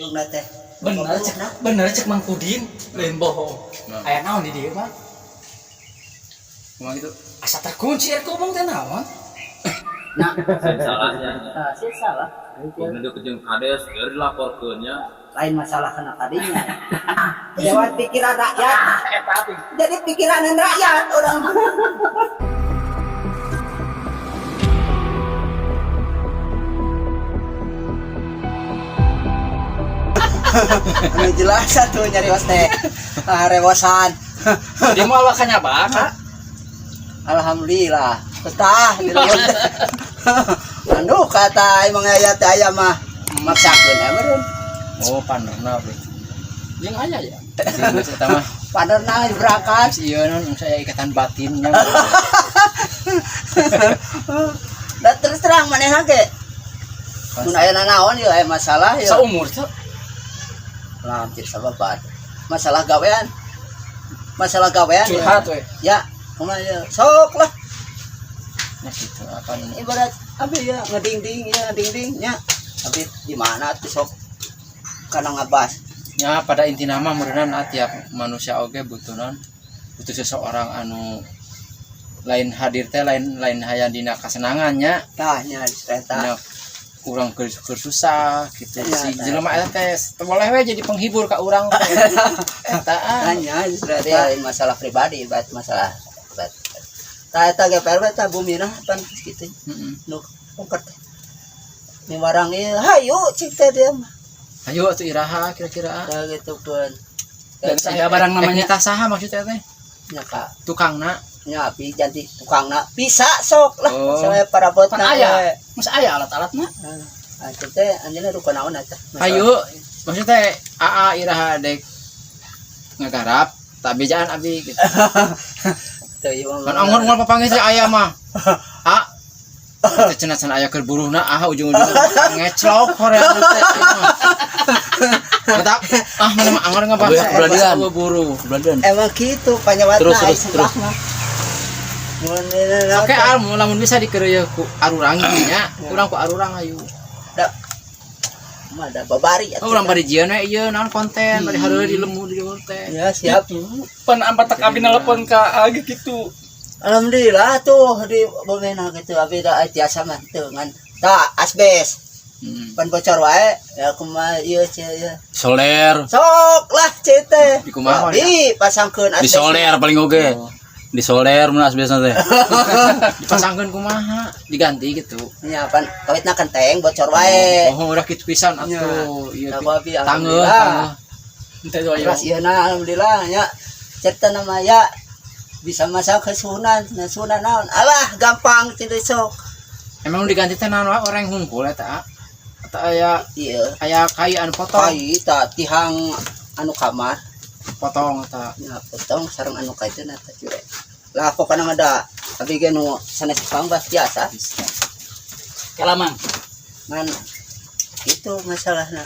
Yung nate. Bener cek Mang Pudin, lain bohong. Aya naon di dieu, Bang? Kumaha gitu? Asa terkunci ya ngomong teh naon? Nah, salahnya saya salah. pemerintah kejeng kades biar dilaporkannya Lain masalah kena tadinya. Lewat pikiran rakyat. Jadi pikiran rakyat orang. Anu jelas satu nyari was teh. Rewosan. Dia mau awakanya Bang. Alhamdulillah. Betah di leuweung. Anu kata emang ayat aya mah maksakeun meureun. Oh, panderna we. Jeung aya ya. Geus eta mah. Paderna berangkat. Ieu non saya ikatan batinnya. Da terus terang manehna ge. Mun aya naon ieu aya masalah ieu. Saumur tuh. Lampir sababat. Masalah gawean. Masalah gawean. Curhat we. Ya, kumaha ya. Sok lah. Nah gitu apa ini? Ibarat abi ya ngeding-ding ya ngeding-ding nya. Abi di mana tuh sok kana ngabas. Ya pada inti nama meureunan tiap manusia oge butuh seseorang anu lain hadir teh lain hayang dina kasenangannya. Tah nya cerita. Urang keur susah gitu Ya, si jelema eta teh boleh we jadi penghibur ka urang teh. Eta Nya cerita masalah pribadi, bat masalah bat. Tah eta ge perwe tah bumina pan kitu. heeh. Nu ungkat. Ni barang ieu hayu cik teh dia mah. Ayo atuh iraha kira-kira. Tah gitu pun. Dan saya barang namanya Kita saha maksudnya teh? Nya ka Tukangna. nya api janti tukangna bisa sok lah Oh. saya parabotna Pan aya. Mas aya alat-alatna. Itu teh anjeunna rupa naon eta Ayo maksudnya teh aa iraha dek ngagarap tak bejaan abi gitu. teh ieu Kan anggur papanggih teh aya mah. A teh cenah aya keur buruhna ujung-ujung ngeclok hoream teh. Mantap. Mana mah anggur ngabahas buru. Beladan. emang kitu panyawatna Terus. Oke, lamun bisa dikeureuy ku arurang nya, urang ku arurang ayu. mah da babari atuh. Urang bari jieun we ieu naon konten bari hareuy di lemu di dieu teh. Ya siap. Pan ampat abi nelpon ka age kitu. Alhamdulillah tuh di bomena gitu abi da tiasa mah teu ngan tah asbes pan bocor wae ya kumaha ieu cenah ya Soler. sok lah cete Di kumaha di pasangkeun Di soler paling oge. Di soler mun asbesna teh. Dipasangkeun kumaha? Diganti gitu. nya pan kawitna kenteng bocor wae. Oh, udah kitu pisan atuh. Ieu Nah, abi tangeuh. alhamdulillah. Ente doa Terus ieu na alhamdulillah nya cerita nama ya bisa masak ke sunan naon. Alah gampang tidak sok. Emang diganti teh naon wae orang hungkul eta? Eta aya Ieu kai anu potong. kai ta tihang anu kamar. Potong eta. Ya potong sareng anu kaituna teh jure. Lah pokona mah da abi ge nu sanes pangbas biasa. Kalamang. Man itu masalahna.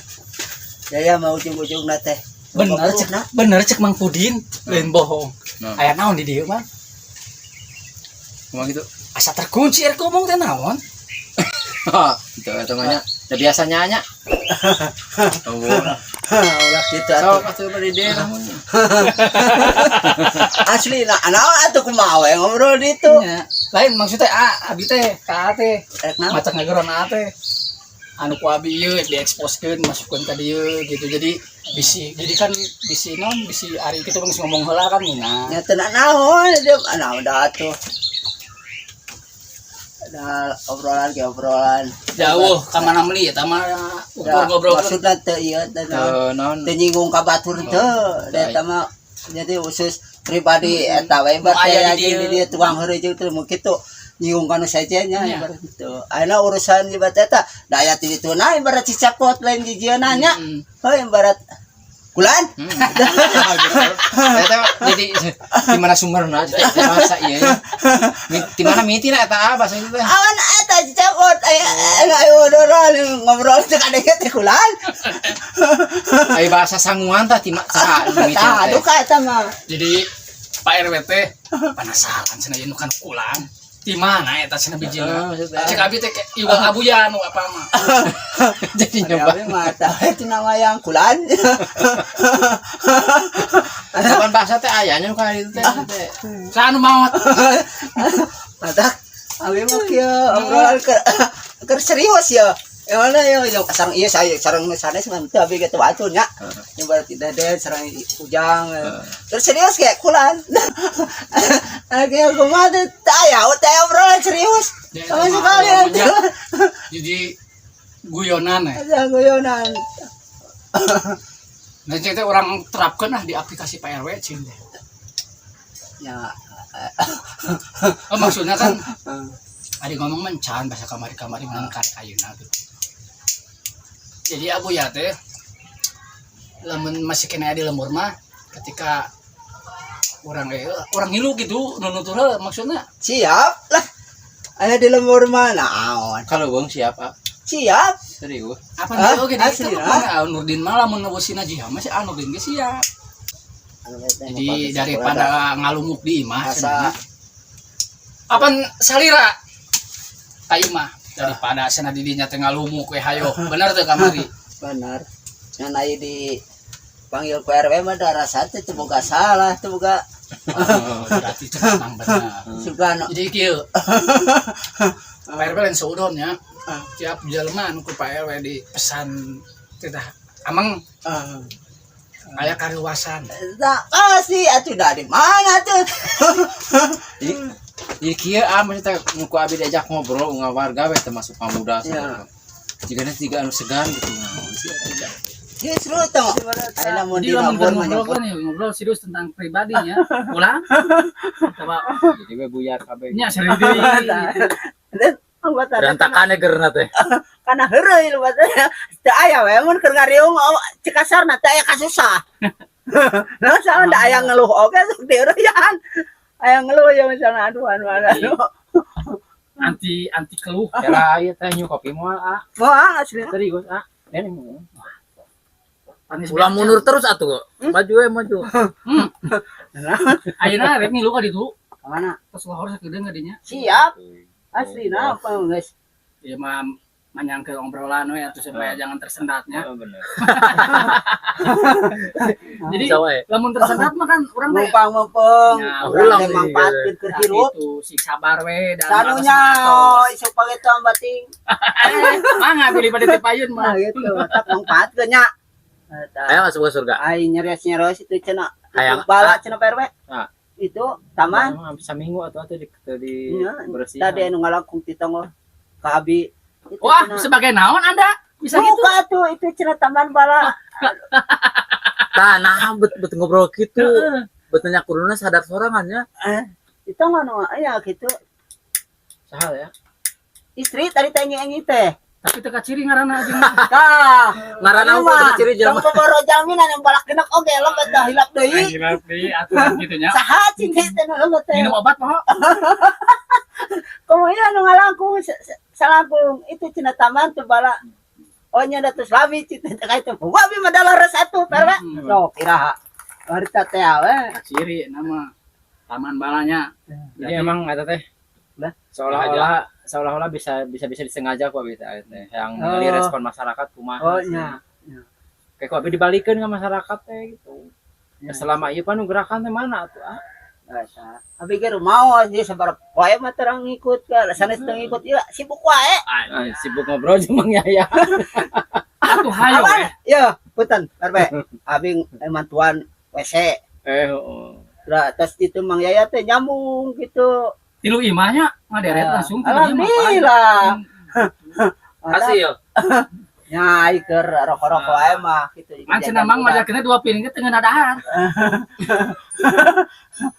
Jaya mau ujung-ujungna teh. Bener cek Mang Pudin, lain bohong. Aya naon di dieu, Bang? Kumaha gitu? Asa terkunci ya ngomong teh naon? Gitu eta mah nya. Da biasanya nya. Oh. Ulah kitu Sok atuh. atuh bari deh namun. Asli na anaon atuh kumaha we ngobrol ditu. Nya. Lain maksudnya abi teh ka teh Rek naon? macak ngageron teh. Anu ku abi ieu dieksposkeun masukkeun ka dieu gitu. Jadi kan bisi ari kitu geus ngomong heula kan mina. Ya teu naon dia anaon da atuh. Ada obrolan. Jauh ka mana meuli eta mah ukur ngobrol. Maksudna teu ieu teh Naon? teu nyinggung ka batur teu. Eta mah jadi khusus pribadi eta we ibarat aya di dieu tukang heureuy jeung teu mung kitu nyinggung kana saja nya ibarat kitu. Ayeuna urusan ibarat eta da aya ti dituna ibarat cicakot lain jijieuna nya. Heuh ibarat kulan. Eta jadi di mana sumberna bahasa ieu. Di mana mitina eta bahasa itu teh. Awan eta cicakot ayo ngobrol teh kadenge teh kulan. Ai bahasa sanguan tah ti cara Tah aduh ka eta mah. Jadi Pak RW teh penasaran cenah ieu nu kan kulang. di mana eta cenah bijilna maksudnya cek abi teh iwang abuya anu apa mah jadi Ada nyoba apa mata itu nama yang kulan. kapan bahasa teh ayahnya nu ka itu teh sanu maot Mata abi mah kieu obrolan keur serius ya. Yang mana yang sareng ieu saya sareng sanes mah teu abi kitu atuh nya. Yang berarti dede sareng ujang. Terus serius kayak kulan. Kayak kumaha teh aya obrolan serius. Sama sekali atuh. jadi guyonan Ada guyonan. nah cek teh orang terapkeun lah di aplikasi Pak RW cing teh Ya. oh, maksudnya kan ada ngomong mencan bahasa kamari-kamari mengangkat ayeuna gitu jadi abu ya teh lamun masih kena di lembur mah ketika orang ngilu gitu nunutur maksudnya Siap lah. Aya di lembur mana? Naon? kalau bang siapa Siap. serius apa Hah? nih oke Asli, itu mana Nurdin malah mun nebosina jiha masih Nurdin ge siap jadi daripada ngalumuk di imah Asa. apa salira kayu mah daripada sana didinya teh ngalumuk we hayo bener teh kamari Benar. Yang naik di panggil PRW mah da rasa teh teu boga salah, teu boga oh, berarti itu memang benar suka no. jadi kieu Pak RW lain seudon ya tiap jelema anu ku Pak RW di pesan teh amang aya karuasan Tak pasti atuh da di mana tuh. jadi kieu maksudnya nuku abi diajak ngobrol ngawarga we termasuk pemuda Ya. jika tiga anu segan gitu Justru tong aya mun di jadi lamun lembur mah ngobrol kan ya ngobrol serius tentang pribadinya ulang coba jadi we buyar kabeh nya seri deui Berantakannya gerna teh. kana heureuy lu bae. Teu aya we mun keur ngariung cek kasarna teu aya kasusah. Nah, soalnya da aya ngeluh oge sok dieureyan. Aya ngeluh ya misalnya aduh anti keluh kira ieu teh nyu kopi moal Wah, asli. serius neneng panis Ulah mundur terus atuh. Maju we maju. ayeuna rek ngilu ka ditu Mana? terus lohor sakedeung gadinya Siap. Asli nah apa guys? ya mah menyangkut obrolan we atuh supaya jangan tersendatnya bener jadi Bisa wae. lamun tersendat mah kan urang teh Mumpang Ya, urang ulang teh nih, manfaatkeun keur Nah, hirup. itu si sabar we dan Sanunya isu pageto bating. mangga pilih pada teh payun Nah mah gitu, tak manfaatkeun nya. Ayo masuk ke surga. Ai nyerios itu cenah. Hayang. Bala cenah PRW. Ah. Itu taman. emang saminggu atau di Iya, bersih tadi anu ngalangkung ti tonggo ka abi. Itu wah cenah. sebagai naon anda bisa gitu Buka tuh itu cenah taman bala. Tah nah bet ngobrol gitu. Bet nanya kuruna sadar sorangan ya. Itu ngono aya gitu. sahal ya Istri tadi tanya yang teh. tapi teka ciri ngaranna jeung Tah, Ngaranna ieu apa mah, ciri jelema? tong boro jaminan yang balak genek oge lembet dah hilap deui. gila deui aturan kitu nya Saha cinta teh nu lembet teh. minum obat mah Komonya nu ngalangkung salangkung itu cenah taman teu bala. Oh nya da tos labi cinta teh ka itu. Gua abi madalah resatu perwe. No kiraha. Harta teh we. ciri nama taman balanya jadi emang ada teh Lah? seolah-olah bisa disengaja kok bisa teh yang Oh. ngeli respon masyarakat kumaha Oh sih. nya. kayak kok dibalikeun ke masyarakat teh gitu ya, selama ieu pan gerakan teh mana tuh Asa. Abi ge mau dia sabar poe mah terang ngikut ka. Sanes teu ngikut ieu sibuk wae. sibuk ngobrol cuma ya atuh hayo we Apa? Ya, punten, perwe. Abi mantuan WC. oh. Lah tas itu Mang Yaya teh nyambung gitu. tilu imahnya ngaderet langsung tilu imah Alhamdulillah. Hasil. Ya, keur rokok-rokok ae mah gitu. kan cenah mang majakeuna dua piring teh teu ngeuna dahar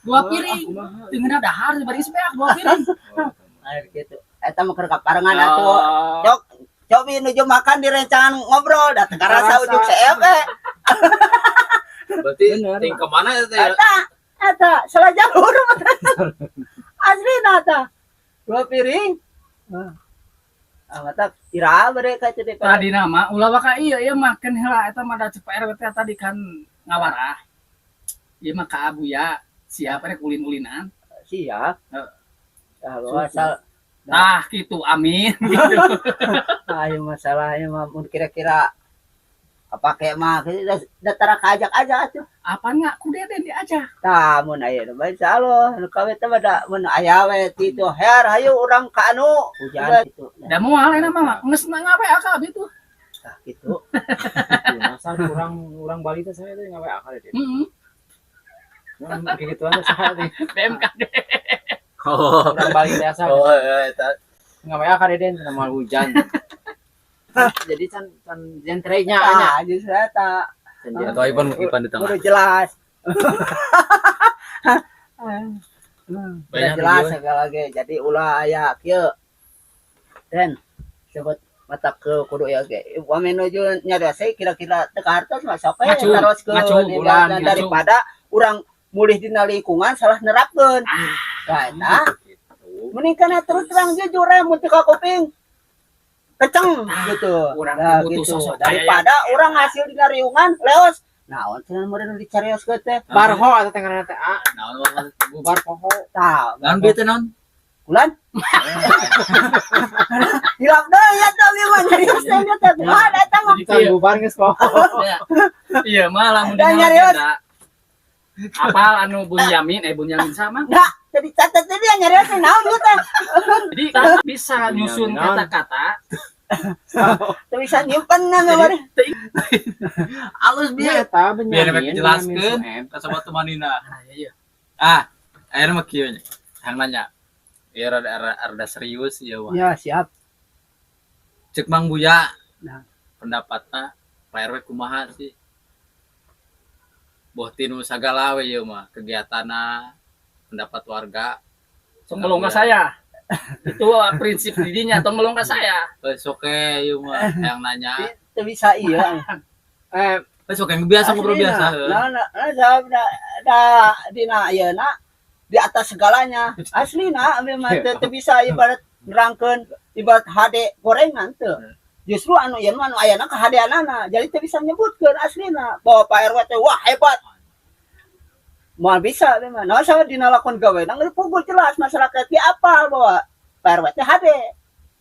dua piring teu ngeuna dahar bari sebeak dua piring Air gitu. Eta mah keur kaparengan atuh. Cok, cobi nuju makan di rencangan ngobrol datang ka rasa ujug CF. Berarti ting ke mana ya teh? Eta salah jalur. Asli nata. Dua piring. Mata ira bere ka teh. tadi nama ulah waka ieu makan heula eta mah da CPR teh tadi kan ngawarah ieu mah ka abu ya siapa rek ulin-ulinan Siap. Kalau asal Tah gitu amin gitu. ayo masalahnya mah mun kira-kira apa kayak mah datara kajak aja atuh. Apa nggak kudeden di aja. Tah mun aya mah insyaallah nu kawe teh bada mun aya we kitu her hayu urang ka anu hujan kitu. Da moal enak mah geus ngawe akal gitu. Tah kitu. Masa kurang Bali teh saya teh ngawe akal teh. Heeh. Kayak gituan saha teh. BMKG. Kurang Bali teh asa. Oh eta Ngawe akal den sama hujan. Jadi can jentrenya nya. tah justru eta. Atau Ipan di tengah. Udah jelas. Udah jelas segala lagi. Jadi ulah aya kieu. Den sebut mata ke kudu ya ge. Wa menuju nyadase kira-kira teu ka hartos mah sok we Ngacu, teruskeun ulang, ngacu. daripada urang mulih dina lingkungan salah nerapkeun. Nah, eta mending kana terus terang jujur mun teu ka kuping. Keceng gitu. Urang Nah, butuh gitu. sosok Daripada urang hasil dina riungan leos. Naon cenah meureun dicarios ke teh. Barho atau tengah teh a. Naon Bubar poho. Tah, Naon bieu teh naon? bulan. Hilap deui ya teh mah nyarios teh dia teh. Ah, datang mah. Kan bubar geus poho. Iya mah lamun Dan dina nyarios. beda. Apal anu Bunyamin sama. Enggak, jadi catat teh dia nyarios teh naon ieu teh. Jadi kan bisa nyusun kata-kata. Teu bisa nyimpen na bari. Alus bieu eta biar Benyamin. dapat jelaskeun ka sobat temanina. Nah, iya. Ayeuna mah kieu nya. Hang nanya. Ya rada serius ya wah. Ya, siap. Cek Mang Buya. Nah. Pendapatna Pak RW kumaha sih? Boh tinu sagala we ieu mah kegiatanna pendapat warga. Sok melongga saya. Itu prinsip didinya atau melongga saya. Wes oke ieu mah yang nanya. Teu bisa ieu. Wes oke biasa ngobrol biasa. Nah, da dina ayeuna di atas segalanya. Aslina memang teu bisa ibarat nerangkeun ibarat HD gorengan teu. Justru anu ieu mah anu ayana kahadeanana. Jadi teu bisa nyebutkeun aslina bahwa Pak RW teh wah hebat. Moal bisa memang. Nah, sama dina lakon gaweana geus pugul jelas masyarakat ge apal bahwa Pak RW teh HD.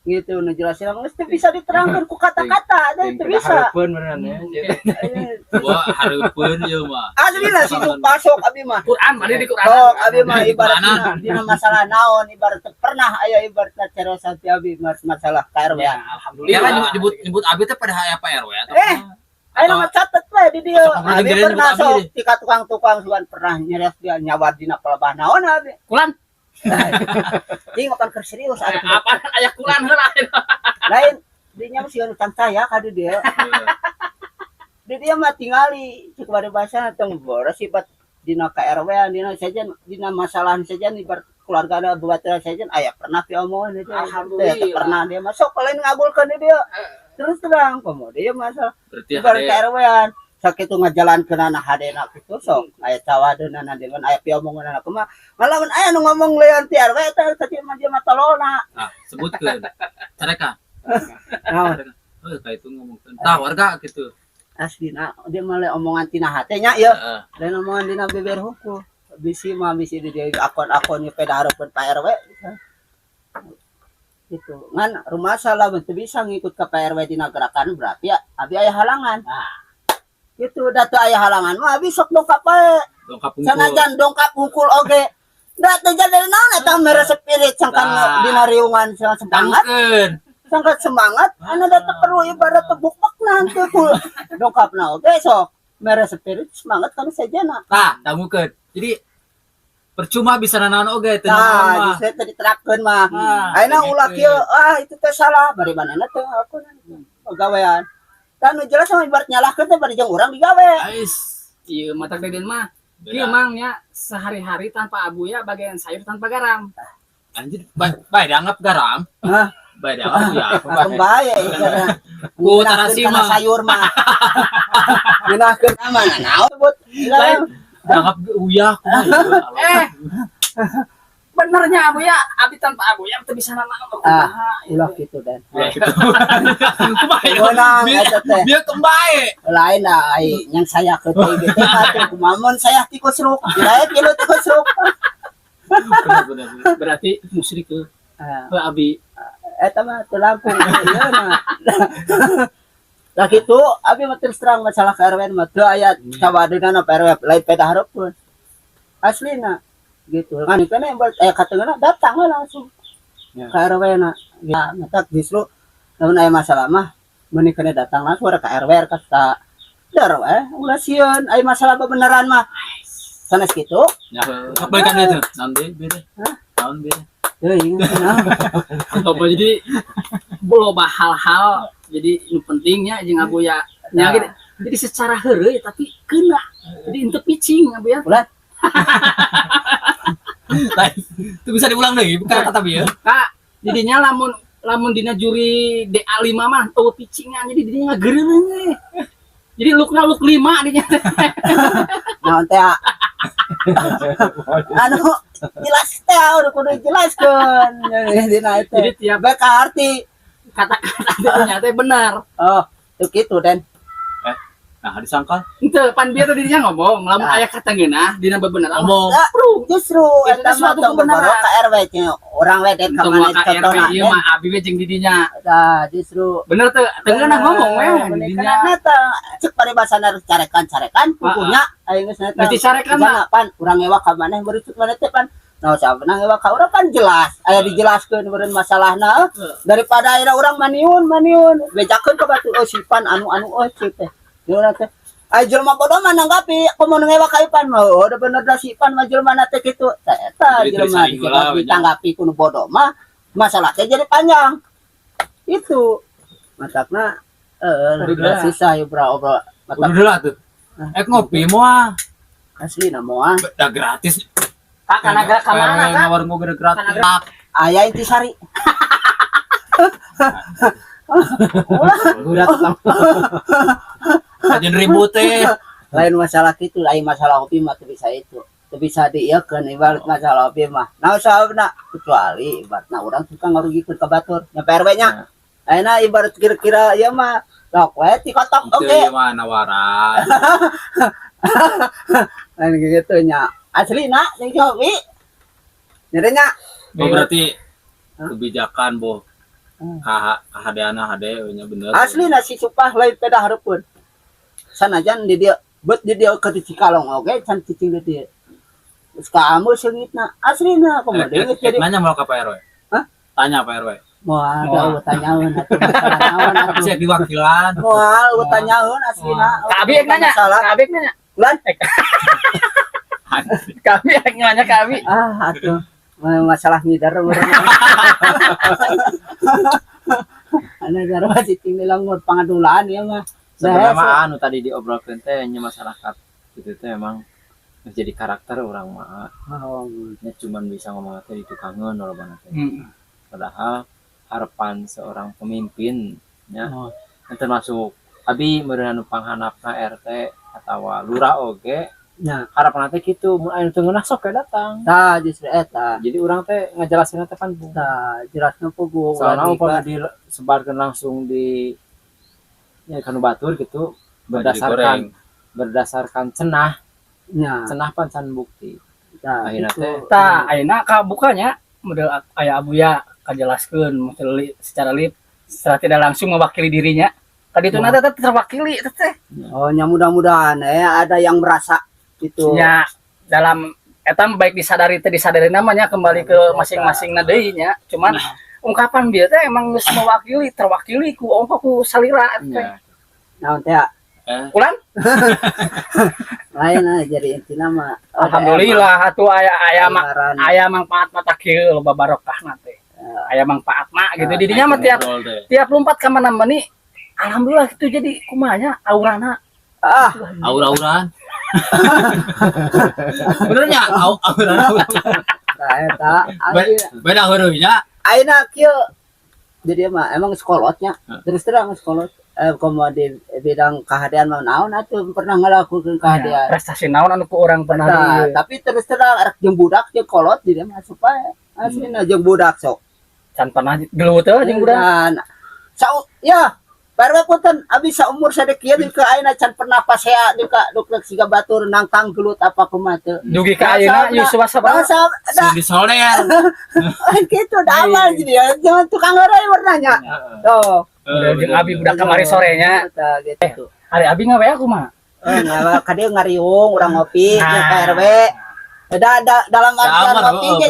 Gitu nu jelasin geus teu bisa diterangkeun ku kata-kata, teu bisa. Harapeun beneran ya. Wah hareupeun ieu mah. Aslina situ pasok abi mah. Quran mah di Quran. Oh, abi mah ibarat dina masalah naon ibarat pernah aya ibarat cara sati abi masalah KRW. Ya, Kira alhamdulillah. nyebut abi teh pada aya Pak RW atau Ayo nama catet we di dia. Sok, Abi kira-kira pernah nyebut abi sok tika tukang-tukang sugan pernah nyeres dia nyawar dina pelebah naon abi. Quran. Jadi ngapan keur serius ada. Apa aya Quran heula. Lain dinya mah sieun utang saya ka di dia. Di dia mah tingali cek bade bahasa tong boros sifat dina KRW dina saja dina masalah saja ibarat keluarga ada buatnya saja aya pernah piomongan itu. Alhamdulillah. Pernah dia masuk lain ngabulkeun di dia. Terus terang kemudian masalah berarti ibarat ada KRW-an sakitu ngajalankeun anak hadena kitu sok aya cawadeunana dengan aya piomongan anak kumaha ngalamun aya nu ngomong leuan ti RW eta teh mah dia mah tololna. sebutkeun. Careka. Naon Oh, kayak itu ngomongkeun. Tah warga gitu. aslina dia mah le omongan tina hate nya ieu Heeh. lain omongan dina beber hukum bisi mah bisi di dia akun-akun peda hareupeun Pak RW gitu ngan rumah salah teu bisa ngikut ke Pak RW dina gerakan berarti ya abi aya halangan. Gitu datu aya halangan mah abi sok dongkap bae. Dongkap unggul. Sanajan dongkap hungkul oge. Da teh jadi naon eta mere spirit sangkan dina riungan semangat. Tangkeun. Sangkat semangat anu da teu perlu ibarat tebuk makna teu ku. Dongkapna oge sok mere spirit semangat kana sajana. Tah, tangukeun. Jadi percuma bisa nanaon oge teu Nah, nanaon mah. geus teh diterapkeun mah. jadi Ayeuna ulah teh. kieu itu teh salah bari manehna teh aku pagawean. Kan nu jelas mah ibarat nyalahkeun teh bari jeung urang digawe. Ais. Ieu mata deden mah. Ieu mangnya sehari-hari tanpa abuya bagian sayur tanpa garam. Anjir, bae dianggap garam. Hah? Bae dianggap ya. Bahaya ieu. Ku tarasi Kana mah. sayur mah. Ngeunahkeun mana naon buat Lain dianggap uyah kumaha. Benernya abuya, abi tanpa abuya teu bisa nanaon. Ulah gitu dan. Kumaha ya? Menang eta teh. Dia kembae. Lain lah ai yang saya ke teh gitu atuh kumaha mun saya tikus ruk. Lain kieu tikus ruk. bener. Berarti musrik ke abi. Eta mah teu langkung ieu mah. Lah kitu abi mah terus terang masalah KRW mah teu aya sawadeunana PRW lain peda hareupeun. Aslina gitu. Kan kene katengeuna datang we langsung. Ya. KRW na. Ya, matak justru lamun aya masalah mah meuni kene datang langsung ka RW ka dar we ulah sieun aya masalah beneran mah. Sanes kitu. Ya, balikan itu. Nanti beda. Tahun beda. Teuing. Apa jadi loba hal-hal jadi nu pentingnya jeung abuya nya gitu. Jadi secara heureuy tapi kena. Jadi henteu pitching abuya. Ulah Itu bisa diulang lagi, bukan kata bieu. Kak, jadinya lamun dina juri DA5 mah teu pitchingan jadi dinya ngageureun we. Jadi look 5 dinya. naon teh anu jelas teh udah kudu jelaskeun dina itu. Jadi tiap Bae ka arti. kata-kata nya teh benar. Oh, itu gitu Den. Nah, disangkal. Henteu pan bieu teh dinya ngomong, lamun aya kata geunah dina bebeneran. Ngomong. Enggak, justru Itu eta mah suatu tong kebenaran. berboro ka RW nya orang we den ka Untuk mana maka RW contohna ieu mah abi we jeung didinya. Tah, justru Bener teu? Teu geunah ngomong we didinya. Karena eta cek paribasana carekan puguhnya aya geus eta. Berarti carekan mah. pan urang ewa ka maneh berucuk maneh teh pan. Nah, sabeuna ewa ka urang kan jelas aya dijelaskeun beureun masalahna daripada aya urang maniun bejakeun ka batu oh sipan anu oh cik teh. Urang teh ay jelema bodoh mah nanggapi komo ngewa ka Ipan mah udah bener da si Ipan mah jelema na teh kitu tah eta Jadi jelema tersaring heula, ditanggapi kudu bodoh mah masalah teh jadi panjang itu matakna Udah. susah ya bro Udah matak lah tuh. Ngopi moal. asli na moal Udah gratis. Kak kanaga ka mana Kak? Nawar mau gede gratis. aya intisari Aja ribut teh. lain masalah kitu lain masalah hobi mah teu bisa itu teu bisa dieukeun ibarat masalah hobi mah naon sababna kecuali ibaratna urang suka ngarugikeun ka batur nya PRW nya ayeuna ibarat kira-kira ieu mah sok we ti kotok Itu oge mah nawaran. lain gitu nya aslina jeung hobi nyerenya Oh, berarti kebijakan boh. Kahadeana hade nya bener. aslina si supah lain peda hareupeun sanajan di dia bet di dia ke Cikalong oge can cicing di dia geus kamu seungitna aslina kumaha deui jadi Nanya mau ke Pak RW. Hah? Tanya Pak RW. moal da tanyaeun atuh masalah naon atuh Bisa diwakilan. moal tanyaeun aslina Kak abi yang nanya. masalah Kak abi yang nanya. bulan Kami yang nanya kami. atuh masalah ngidar urang ana garwa cicing nilangur pangadulaan ya mah Sebenarnya anu tadi diobrolkeun teh nya masyarakat gitu teh emang menjadi karakter orang mah nya cuman bisa ngomong teh di tukangeun lolobana teh. Padahal harapan seorang pemimpin nya termasuk abi meureun anu panghanapna RT atawa lurah oge nya harapan teh kitu mun aya teu ngeunah sok we datang. tah justru eta Jadi urang teh ngajelaskeun teh kan Bu. tah jelasna puguh Soalnya umpama disebarkan langsung di ya kanu batur gitu berdasarkan cenah nya pan can bukti. tah Akhirnya itu. teh Tah ayeuna ka bukanya model aya abuya kajelaskeun model secara secara tidak langsung mewakili dirinya. Tadi itu nanti terwakili teh. Oh, nya mudah-mudahan ada yang merasa itu. Ya dalam etam baik disadari teh disadari namanya kembali ke masing-masing deui nya. Cuman ungkapan dia teh emang geus mewakili terwakili ku ku salira teh. Naon teh? Ulan? Lain jadi intina mah. Alhamdulillah atuh aya manfaat mata kieu loba barokahna teh. Aya manfaat mah gitu. Didinya mah tiap lompat ka mana-mana nih alhamdulillah itu jadi kumanya aurana. Aura-auran. Benernya aura-auran. Tah eta. Beda heureuynya. Ayeuna kieu jadi mah emang sekolotnya terus terang sekolot komo di bidang kehadian mah naon atuh pernah ngalakukeun kehadian. Prestasi naon anu ku urang pernah Nah, tapi terus terang arek jeung budak jeung kolot jadi mah supaya aslinya jeung budak sok. can pernah geuleuh teh jeung budak. Ya Parwa punten abi saumur sadekieu di ka ayeuna can pernah pasea di ka duk siga batur nangkang gelut apa kumaha teu. Dugi ka ayeuna ieu sabaraha? Di soler. Gitu da amal jadi ya jangan tukang eureun warnanya. Tuh. Jeung abi budak kamari sorenya. Tah gitu. Ari abi ngawe aku mah. Ngawa ka dieu ngariung urang ngopi jeung PRW. Dalam artian ngopi ge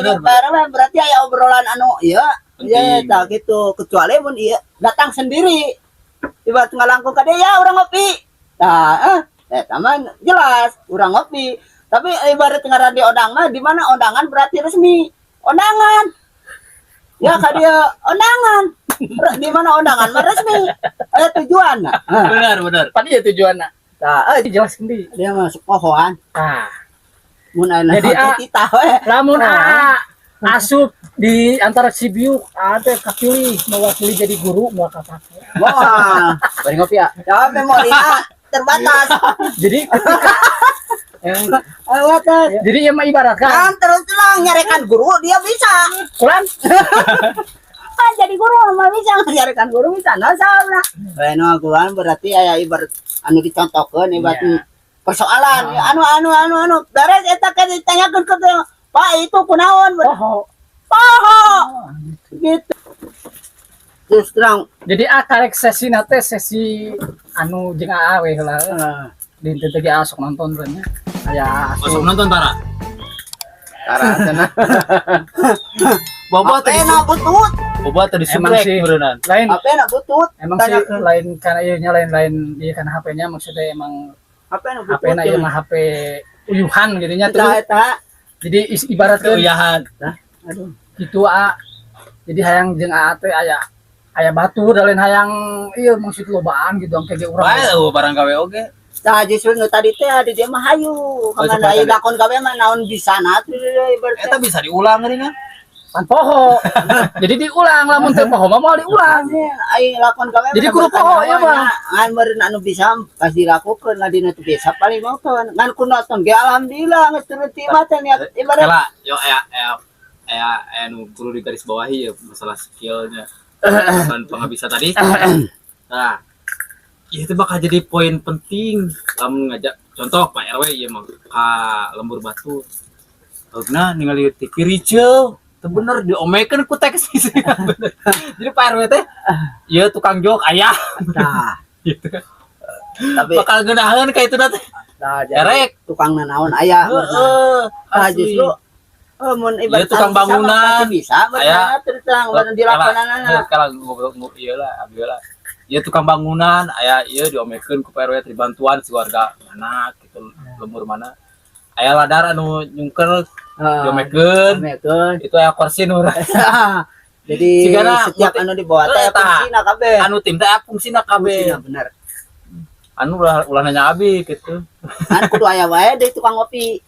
jeung PRW berarti aya obrolan anu ieu. Ya, tak gitu. Kecuali mun iya datang sendiri. Ibarat ngalangkung ka dia ya urang ngopi. Tah, taman jelas urang ngopi. Tapi ibarat ngaran di odang mah di mana undangan berarti resmi. Undangan. Ya ka dia undangan. Di mana undangan mah resmi. Ada tujuan. Benar. Padi ya tujuanna. Tah, Jelas kendi. dia masuk pohoan. Tah. Mun aya Jadi, kita we. Lamun asup di antara Sibiuk ada kapilih mewakili jadi guru mau kata. Wah, Bari ngopi ya. ya memorinya terbatas. Jadi ketika Awatas. jadi ya mah ibaratkan Kan terus terang nyarekan guru dia bisa. kulan Kan jadi guru mah bisa nyarekan guru bisa. Nah salah. Bueno guan berarti aya ibarat anu dicontohkeun ibarat persoalan anu beres eta kan ditanyakeun ke Pak itu kunaon? Poho. Gitu. Terus terang jadi karek sesi nate sesi anu jeung aa we heula di teu ge asok nonton nya aya Masuk nonton Tara. karana Bobo tadi apena butut. Bobo tadi Emang suplek sih. berenang. lain Apena butut. emang sih lain karena ieu nya lain dia kan HP-nya maksudnya emang Apena butut. HP-na ieu mah HP uyuhan gitu nya tuh. Eta. Jadi ibaratkeun Keuyahan. Aduh. gitu jadi hayang jeung aa teh aya batu da lain hayang ieu maksud lobaan gitu angke ge urang. Bae barang gawe oge. Tah justru nu tadi teh di dia mah hayu. Kamana aya lakon gawe mah naon bisana teh ibarat. Eta bisa diulang geuningan. Pan poho. Jadi diulang lamun teu poho mah moal diulang. Ai lakon gawe. Jadi kudu poho ya mah. Ngan meureun anu bisa pas dilakukeun ngadina teu bisa paling moton. Ngan kunaon ge alhamdulillah geus teu timah teh niat ibarat. Kela yo nu perlu digaris bawahi ya masalah skillnya. Kan pengabisa tadi. Nah, itu bakal jadi poin penting lamun ngajak contoh Pak RW ieu mah ka Lembur Batu. Tauna ningali ti kiri ceu, teu bener diomekeun ku teks. Jadi Pak RW teh ieu tukang jok aya. Tah. Gitu. Tapi Bakal ngeunaheun ka itu teh. tah Erek. tukang nanaon aya. Tah justru mun ibarat tukang bangunan. bisa bener terus terang bener dilakonanana. Kalau ieu lah, abi lah. Ieu tukang bangunan, aya ieu diomekeun ku PRW tri bantuan si warga mana gitu lembur mana. Aya ladar anu nyungkel diomekeun. Itu aya kursi nu. Jadi Sigana, setiap anu dibawa teh aya fungsina kabeh. Anu tim teh aya fungsina kabeh. Fungsina bener. Anu ulah nanya abi gitu. Kan kudu aya wae deui tukang ngopi.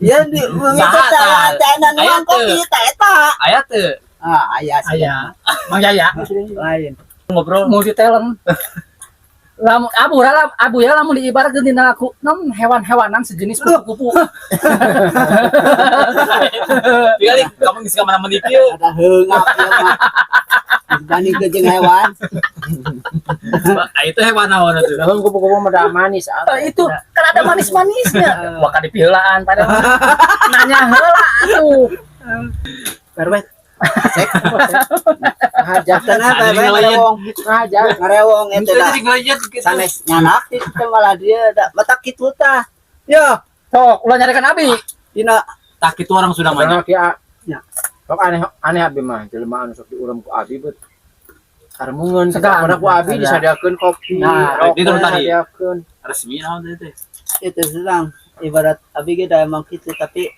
Ya di mengikut Saha, ajaran aya nuang kopi teh eta. Aya teu Aya sih. Aya. Mang Yaya Lain. ngobrol multi talent. Lamun abu ya lamun diibaratkeun dina aku non hewan-hewanan sejenis kupu-kupu. Tinggal kamu geus ka mana meuni kieu. Ada heungap ieu mah. Dibanding jeung hewan. Itu hewan naon atuh? Lamun kupu-kupu mah da manis Itu kan ada manis-manisnya. Wah ka dipiheulaan padahal nanya heula atuh. Perwet. Cek. Hajat kana Ada bae ngelayan. ngarewong. Hajat ngarewong Itu eta da. jadi ngeliat gitu. Sanes nyanak itu malah dia da mata kitu tah. Yo, Sok ulah nyarekan abi. dina Tak itu orang sudah banyak. Karena kia Ya. sok aneh abi mah jelema anu sok diurem ku abi bet. Karmungeun Segan. segala ku abi disadiakeun kopi. Nah, itu tadi. disadiakeun. Resmi naon teh. itu sedang ibarat abi ge da emang kitu tapi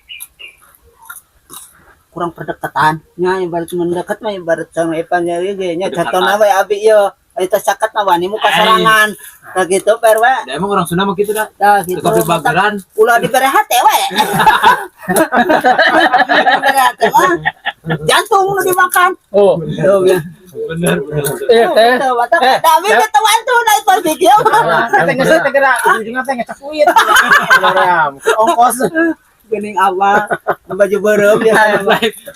kurang perdekatan nya ibarat mendekat mah ibarat sama Evan nya ge nya catona we abi ieu eta caket mah wani muka sarangan tah gitu perwe Da emang orang Sunda mah gitu dah. tah gitu Tetapi bageran ulah dibere hate we dibere hate mah jantung nu dimakan Oh. tuh ya bener. Teh. tuh mata David itu wantu na itu video Teh geus teh geura ujungna teh ngecek kuit. Ongkos. Gening apa? Baju berem ya.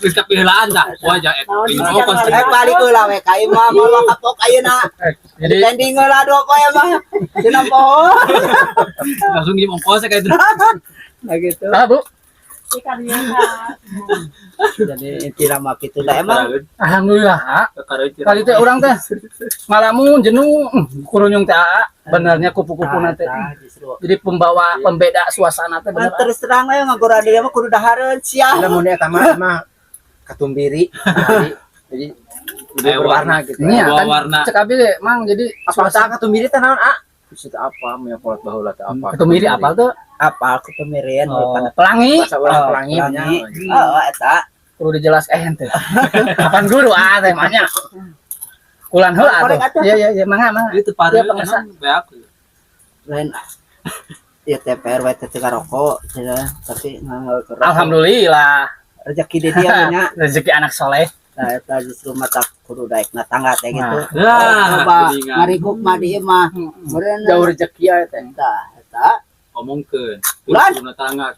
Terus kepilaan dah. Wah, ja Balik heula we ka imah mau kapok ayeuna. Jadi Landing heula do poe mah. Cenah poho. langsung di ongkos kayak itu. Nah gitu. Bu. Jadi inti lama gitu lah emang. Alhamdulillah. Kali teh orang teh ngalamun jenuh kurunyung teh benernya kupu-kupu nanti. Jadi pembeda suasana teh bener. Terus terang we ngagora dia mah kudu dahareun sia. Ada mun eta mah katumbiri. Jadi lebih berwarna gitu. Iya kan warna. cek abi deh mang jadi Apa tah katumbiri teh naon, A? Itu apa mie kolot baheula teh apa? Itu mirip apa tuh? Apa aku pemirian Pelangi. Bahasa urang pelangi nya. Oh eta. Perlu dijelas ente. Kapan guru teh mah nya. Kulan heula atuh. Iya mangga. Itu paru Iya, pengesak. beak. Lain ya TPR we teh rokok tapi nggak Alhamdulillah. rezeki di dia punya. Rezeki anak soleh. Nah, eta justru mata kudu daek na tangga teh gitu. Nah, Coba geningan. ngarikup mah di mah. Meureun Jauh rezeki ya teh. eta. Ngomongkeun. Ulan. Kudu tangga.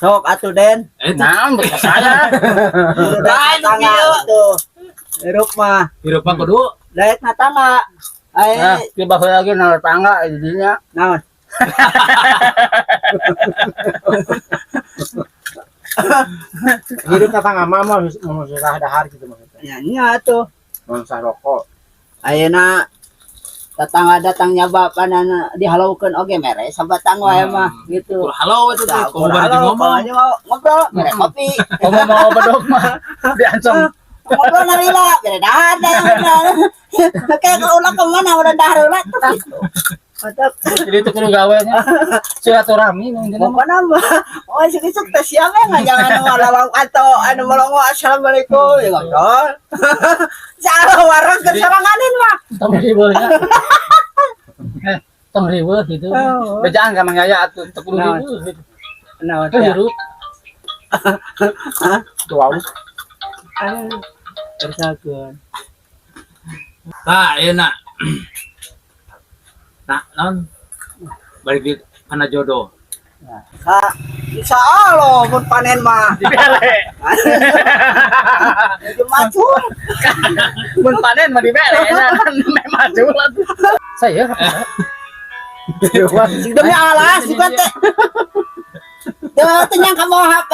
Sok atuh Den. Naon bos saya. Kudu daek na tangga gitu. Hirup mah Hirup mah kudu daek na tangga. Nah, Ai tiba lagi nang tangga jadinya. naon? Hidup tangga mah mau susah dahar gitu maksudnya. Nya atuh. Mun rokok. Ayeuna tetangga datang nyaba panana dihalaukeun oge mere sabatang wae mah gitu. kudu halo itu teh. Tah, Kudu bari ngomong. mau ngobrol mere kopi. Mau bedog mah diancam. Ngobrol narila mere dahar dah. Kayak ke ulah kemana udah dahar ulah gitu. Mantap. Jadi itu kudu gawe nya. Silaturahmi mah Mau nambah. Oh isuk-isuk teh siang ya jangan malalong atau anu melongo assalamualaikum ya ngobrol. Salah warung keseranganin mah. tong ribeulnya. Tong ribeul gitu. Bejaan ka mangaya atuh teu kudu ribeul gitu. Naon Teu teh? hirup. Wow. Tersakeun. Nah, enak. Nah, non balik di kana jodoh. Kak, insya Allah mun panen mah. Dibere. Jadi macul. Mun panen mah dibere nya kan memang maju atuh. Saya Demi Allah sih teh. Teu nyangka mau HP.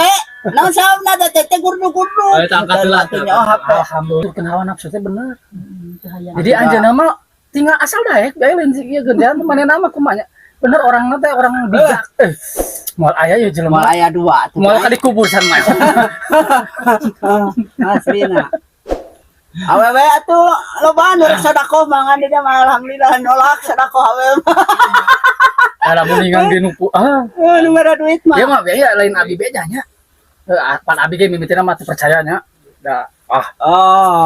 Naon sauna teh teh gurdu-gurdu. Ayo tangkat heula atuh. Teu HP. alhamdulillah kenawa nafsu teh bener. Jadi anjeunna mah tinggal asal daek bae lain sih ieu gendean manehna mah kumaha bener orangna teh orang bijak. Moal aya ya jelema. Moal aya dua tuh. Moal ka dikubursan mah. Aslina. Awewe atuh loba nu rek sedekah mangan dia mah alhamdulillah nolak sedekah awewe. Ada mendingan di nupu. Nu mere duit mah. Ya mah biaya lain abi beda nya. Pan abi ge mimitina mah teu percaya nya. Da Oh.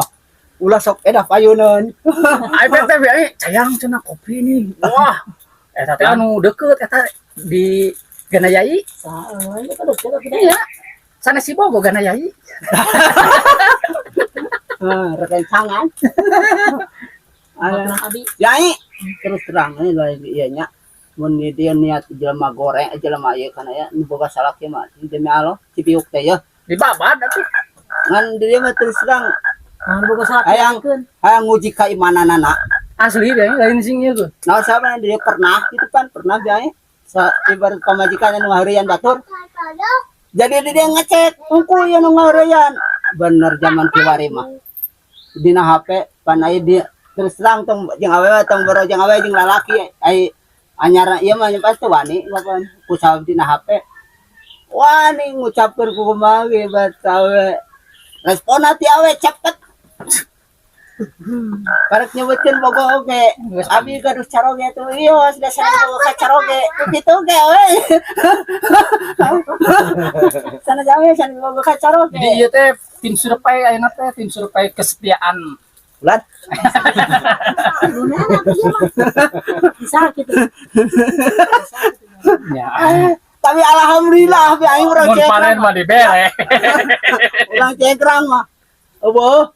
Ulah sok edah payuneun. ai teh biaya sayang cenah kopi nih. Wah. Eta teh anu deukeut eta di Ganayai. Iya. Sana si Bogo Ganayai. Rekan tangan. Abi. Yai. Terus terang ini lagi ieu nya. Mun dia niat jelema goreng jelema ieu kana ya nu boga salak mah demi Allah cipiuk teh ya. Di babat atuh. Ngan dia mah terus terang Boga salak. hayang nguji keimananana. Asli deh lain sing ieu tuh. Nah sama dia pernah gitu kan pernah biaya ibarat pamajikan nu ngaheureyan batur. Jadi dia ngecek unku ya nu ngaheureyan. Bener zaman kiwari mah. Dina HP pan aya dia terus terang tong jeung awewe tong boro jeung awewe jeung lalaki ai anyar ieu mah pasti wani lapan kusab dina HP. Wani ngucapkeun ku kumaha ge batawe. Responna ti awe cepet. Karek nyebutkeun bogo oge. Abi gaduh caroge tuh. Iyo sudah sana bogo ka caroge. Kitu ge we. Sana jawe sana bogo ka caroge. Jadi ieu teh tim survei ayeuna teh tim survei kesetiaan. Bulan. Bisa gitu. Ya. Tapi alhamdulillah bi aing urang Mun panen cekrang. mah dibere. Urang cekrang mah. Eueuh.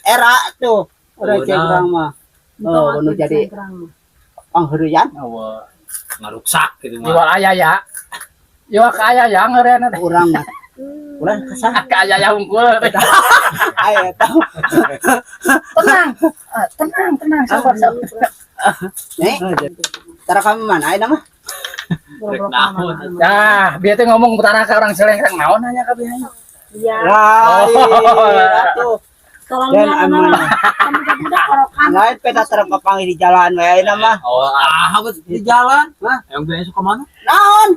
Era tuh. Urang Oh, cekrang mah. Oh, nu jadi pangheureyan. Eueuh. Ngaruksak gitu Di mah. aya ya. Yo kaya yang ngeureun teh. Urang mah. Ulah kesah. Kaya yang unggul. Aya tahu. Tenang, sabar. Nih. Tara kami mana aya mah? Rek naon. Dah, biar teh ngomong utara ke orang Cilengkang naon hanya ka bieu. Iya. Lain atuh. Kalau Dan nggak aman. kamu budak orokan. Lain peda tara papanggih di jalan we ayeuna mah. Oh, bet di jalan. Hah? Yang biasa suka mana? Naon?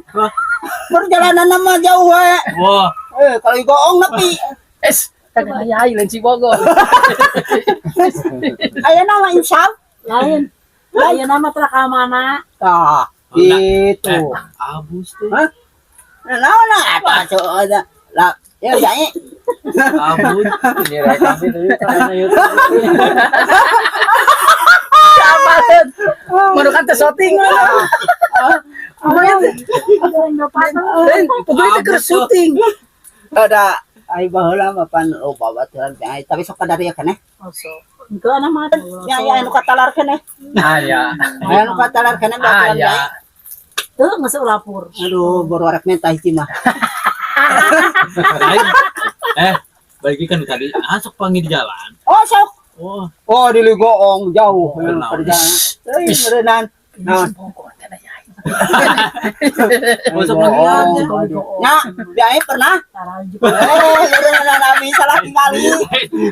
Perjalanan mah jauh we. Wah, Kalau goong nepi. Kagak ayai lain Cibogor. Aya nama insam. Lain. Lain nama telah ke mana? Tah, gitu. abus tuh. Hah? Naon eta ada. Lah, ya jai. Abus. Ini rekam itu karena YouTube. Apaan? Manukan teh syuting. Pokoknya teh keur syuting. Ada ai baheula mah pan loba baturan teh ai tapi sok kadari ya keneh. Itu anak mah. Ya anu katalar keneh. Aya. Anu katalar keneh baturan teh. Aya. Tuh masuk lapor. Aduh, baru arek mentah hiji mah. Bagi kan tadi, sok panggil di jalan. Oh, sok. Oh, Oh, di Ligoong jauh. Kenal. Perjalanan. Euy, berenang. Naon? masuk Ligoong. lagi. Nya, biaya pernah? Berenang nabi salah tinggali.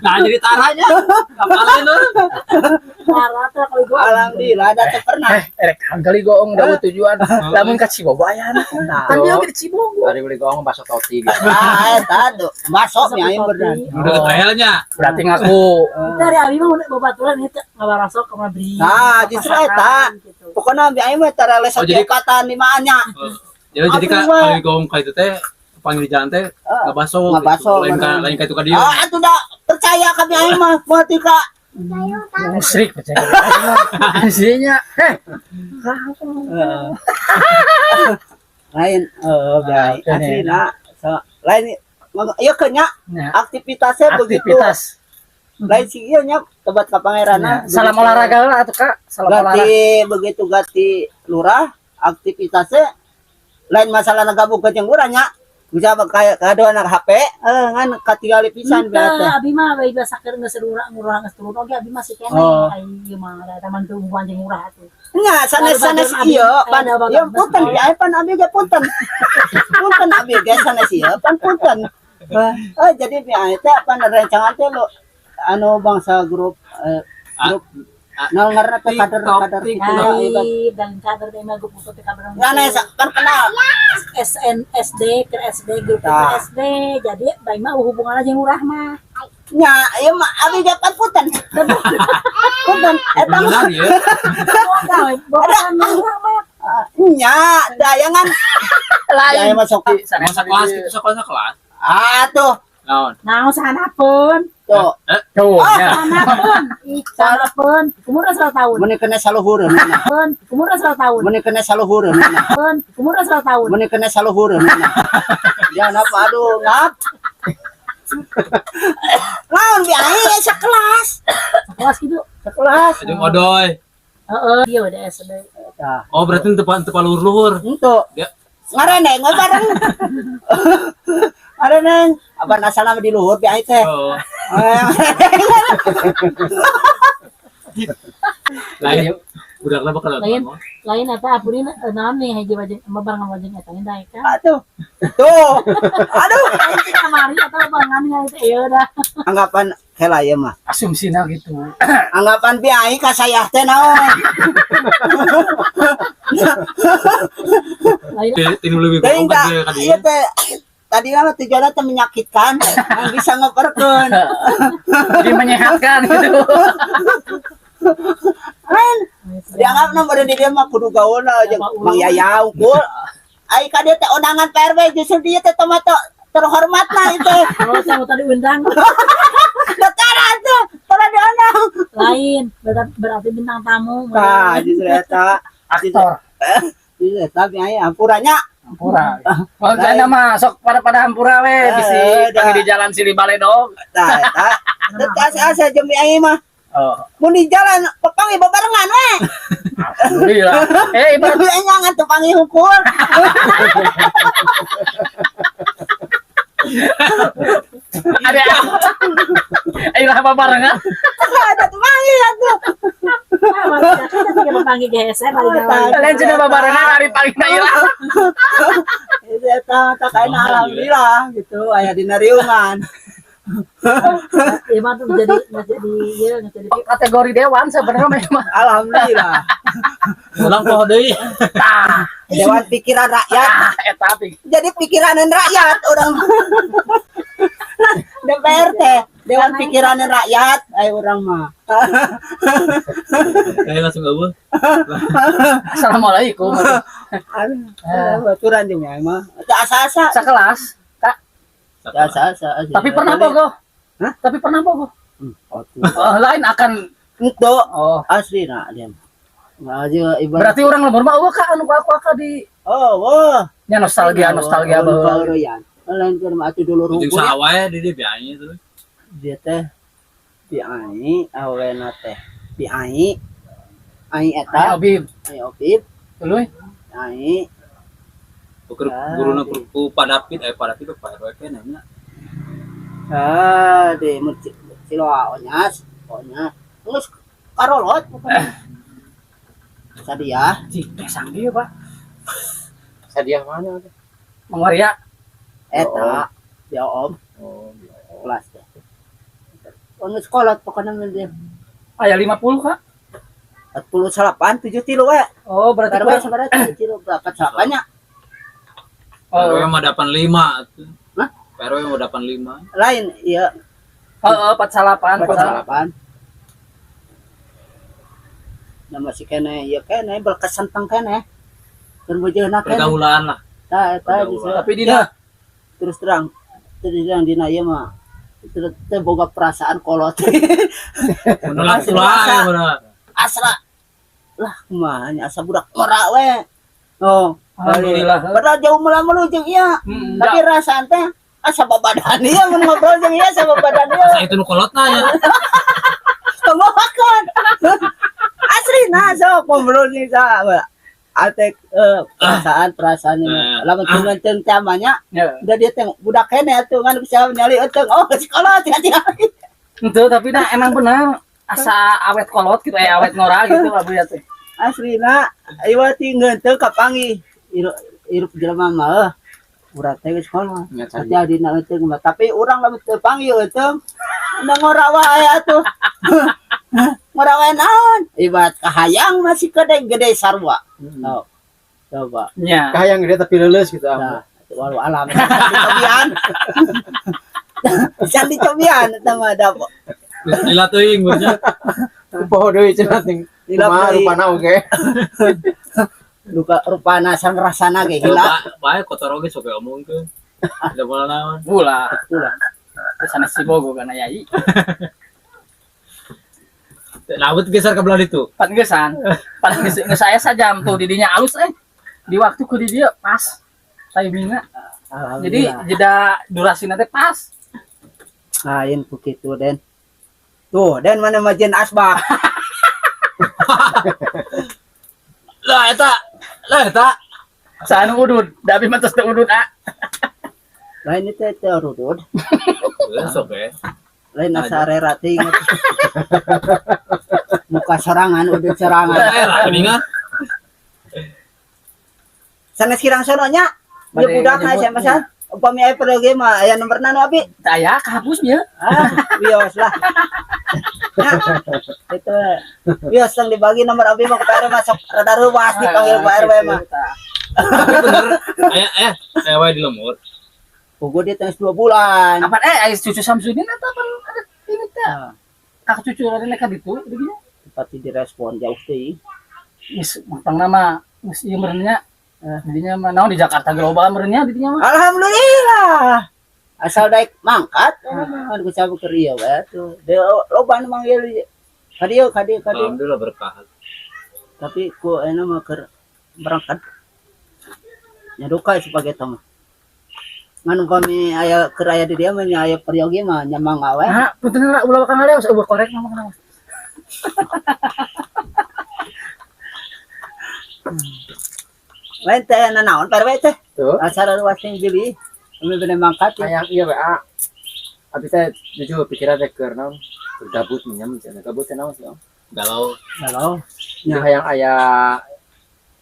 Nah, jadi taranya. Kapalan lu. Parah tuh kalau gua. Alhamdulillah, ada teh pernah. Erek hanggali goong dawu tujuan. Lamun ka Cibogo aya anak. Kan dia di Cibogo. Dari beli gong bakso roti gitu. Ah, eta tuh. Masuk biaya berenang. Udah ke trailnya. Berarti ngaku. Dari abi mah udah babaturan itu ngabarasok ke Madrid. Nah, justru eta. Pokoknya biaya mah tara les Oh, jadi- kepatan di mana. Jadi kan Aduh, kalau ngomong kayak itu teh panggil di jalan teh ngabaso. ngabaso, Lain bener. lain kayak itu ka dia. Ah, itu dah percaya kami aing mah buat tika. Musrik percaya. Isinya. Lain baik. Oke, Aslina lain ieu kenya Ya. aktivitasnya begitu. Aktivitas. Lain sih ieu nya tebat ka pangerana. Salam olahraga lah atuh Kak. Salam olahraga. Begitu ganti lurah aktivitasnya lain masalah gabung ke jeung urang nya. Bisa kayak kado anak HP, kan katingali pisan Entah, berarti. abi mah bayi biasa keur geus serura ngurang geus turun oge abi masih kene. Oh. Ieu mah ada teman tuh hubungan jeung murah atuh. Nya sanes-sanes ieu pan ya punten ya pan abi ge punten. Punten abi ge sanes ieu pan punten. Jadi biaya teh pan rencangan teh lo anu bangsa grup grup nol ngaranna teh kader Hai dan kader teh mah grup foto teh kader. Ngana kan kenal. SNSD ke SD grup Tah. SD jadi bayi mah hubungan jeung murah mah. Nya ieu mah abi ge pan punten. Punten eta mah Benar ya. Bukan murah mah. nya dayangan lain masuk Masa kelas itu sekolah kelas. tuh Naon? Naon sanapeun? tuh Tuh, ya. Sanapeun. Ih, sanapeun. Umur 100 tahun. mun kena saluhureun Umur 100 tahun. mun kena saluhureun Umur 100 tahun. mun kena saluhureun jangan apa aduh ngap lawan biaya sekelas Kelas gitu. sekelas Jeung odoy. Heeh, iya udah SD. tah Oh, berarti tepan luhur-luhur. itu Ya. ngarene ngobareng ngarene apa nasana di luhur biaya teh Oh. Lain budakna bakal Lain. nonton. Lain apa apurin naon nih hiji wajeng barang wajeng eta nih daek kan. aduh tuh aduh Lain kamari atau barang nih itu ya udah. anggapan hela ya mah Asumsina gitu. anggapan biaya ka saya teh naon Lain Tinu lebih Teuing gombal tak, dia ka iya dia. teh tadi mah tujuannya teh menyakitkan, yang bisa ngoperkeun. Jadi menyehatkan gitu. Lain, dianggap nomor di dia mah kudu gaulna jeung Mang Yaya unggul. Ai ka dia teh undangan PRW justru dia teh tomato terhormat lah itu. oh tahu tadi undang. Dataran tuh, tara diundang. Lain berarti bintang tamu. Tah, justru eta. Aktor. Justru eta biaya ampurannya. Hampura. Oh, kana mah sok pada hampura we bisi panggil di jalan Sili Baledog. Tah, eta. Teu asa-asa jeung biaya mah. Oh, Mun di jalan pepangi babarengan we. alhamdulillah. Ibarat Ibarat nyangan tepangi hukum. ada ayo lah barengan. Ada tepangi atuh. Kita tiga berpanggil GSM hari gawe. Kalian sudah barengan hari pagi na ilah. Itu eta tak kain alhamdulillah gitu aya dina riungan. Emang tuh jadi Kategori dewan sebenarnya memang. Alhamdulillah. Ulang poho deui. Tah, Dewan pikiran rakyat. eta tapi Jadi pikiranan rakyat orang. DPR teh Dewan Pikiran Rakyat ayo orang mah. Kayak langsung gabung. Assalamualaikum. Baturan juga emang. Asa-asa. Sekelas. Kak, Asa-asa. tapi pernah bogo. Hah? Tapi pernah bogo. Oh, tuh. Lain akan Itu oh. asli nak dia. Nggak aja ibarat. Berarti orang lemur mah eueuh Kak anu aku di Oh, wah. nya nostalgia baheula. Baheula. Lain kan mah atuh dulu Ujung rumput. sawah ya di biayanya tuh. Dia teh piai awena teh. Piai. Ai eta, Abi, ai opip, tuluy. ai Ukur guruna ku padapit padapit Pak RW ke nanya. di Ciloa onyas. Terus karolot pokoknya. Sadia. Cik, teh sanggih Pak. Hadiah mana tuh? Mang Maria. Eta dia om kelas teh. Anu sekolah pokoknya dia Aya 50 Kak. 48 7 tilu we. Oh, berarti Karena sabaraha 7 tilu berapa salapanya? RW oh, mah 85 tuh. Hah? RW mah 85. Lain iya 48. Nama si kene ieu kene berkesenteng kene. Keur bojeuna kene. Pergaulan lah. Tah eta Pergaulan. bisa. Tapi dina Terus terang dina ieu mah teu boga perasaan kolot. Menolak ulah ya bener. Asra lah kumaha nya asa budak merak we. Oh, alhamdulillah. padahal jauh meulu jeung ieu. Tapi rasaan teh asa babadan ieu mun ngobrol jeung ieu asa babadan ieu. Saya itu nu kolotna ya. Kemohakan. Asrina sok ngobrol jeung sa. Atek perasaan lamun tungan camanya Ya. udah dia tengok budak kene atuh ngan bisa nyali euteung oh sekolah hati-hati. Itu tapi nah emang benar asa awet kolot gitu awet ngora gitu Abu ya teh. Asrina ieu tinggal teu kapangi irup jelema mah urang teh geus sekolah hati adina euteung mah tapi urang lamun teu panggil euteung da ngora wae atuh. Ngora wae naon ibarat kahayang masih gede sarua. Oh, coba Nya. Kahayang gede tapi leuleus gitu. nah walau alam dicobian. Bisa dicobian eta mah da Lila teuing bener. Poho deui cenah ting. Kumaha rupana oge. Rupana sang rasana ge hila. Bae kotor oge sok omongkeun. Da bola naon. Ulah. Ulah. Sana si bogo kana yai. Laut geser ke belah itu. Pan gesan. Pan geus saya sajam tuh didinya alus Di waktu ku di dia pas timingnya. Jadi jeda durasi nanti pas. lain ku kitu Den. Tuh, Den mana majen asbak. Lah eta. Saan udud, dabi mah tos teu udud Lain itu teh rudud. Sok ya. Lain asa rera ting. Muka serangan udah serangan. Kuningan. Sanes kirang sononya. Dia Bade budak na nyebut, SMS-an. Upami aya pergi mah aya nomorna nu abi. Aya kahapusnya. Bios lah. Nah, itu bios yang dibagi nomor abi mah ke PR masuk rada ruas dipanggil Pak RW mah. Tapi bener. Aya wae di lemur. Pugu dia teh 2 bulan. Apa aya cucu Samsudin eta apa ada ini teh. Kakak cucu rada ka ditu begini. Pasti direspon jauh teuing. Geus mantang nama geus ieu meureunnya. Didinya mah naon di Jakarta global meureunnya didinya mah. Alhamdulillah. Asal daek mangkat, kan ku cabut ke Rio we tuh. De loba nu manggil kadieu. Alhamdulillah berkah. Tapi ku ena mah keur berangkat. Nya duka sebagai tamu. Ngan kami aya keur aya di dia mah aya peryogi mah nyamang awe. Nah, punten ulah kang leos eueuh korek ngomong. Lain teh nanaon parwe teh. Tuh. Acara luas yang jeli. Kami bener mangkat ya. Ayang iya WA. Abi teh jujur pikiran teh keur naon? Bergabut nya misalnya gabut teh naon sih Om? Galau. Halo. Jadi hayang aya